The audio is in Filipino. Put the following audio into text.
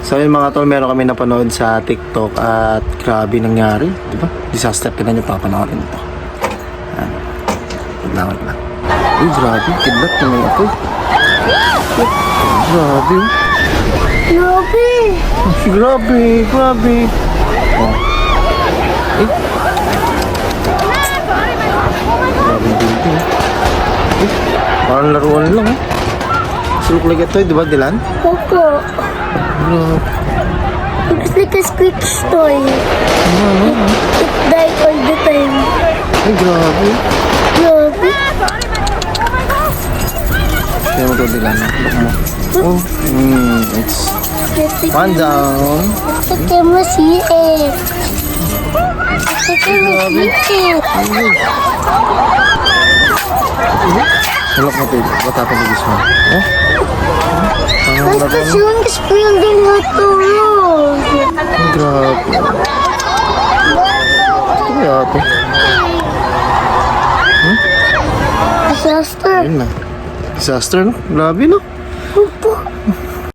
So yun mga tol, meron kami napanood sa TikTok at grabe nangyari, di ba? Disaster, tignan nyo, papanoorin ito. Ayan. Wait lang. Uy, grabe, kidlat na may ako. Grabe. Grabe. Oh. Eh. Grabe building. Eh, parang laruan lang eh. So look like ito, di ba Dylan? Opo. Grabe. Looks like a squeak toy. It died all the time. Ay, grabe. Grabe. Kaya mo ito Dylan. Look mo. Oh, it's one down. Let the camera see it. Let the camera see it. Look mo ito. What happened to this one? Oh? Let's just soon this building had to roll. Grabe. Kaya ito. Disaster. Ayun na. Disaster, no? Grabe, no? Opo.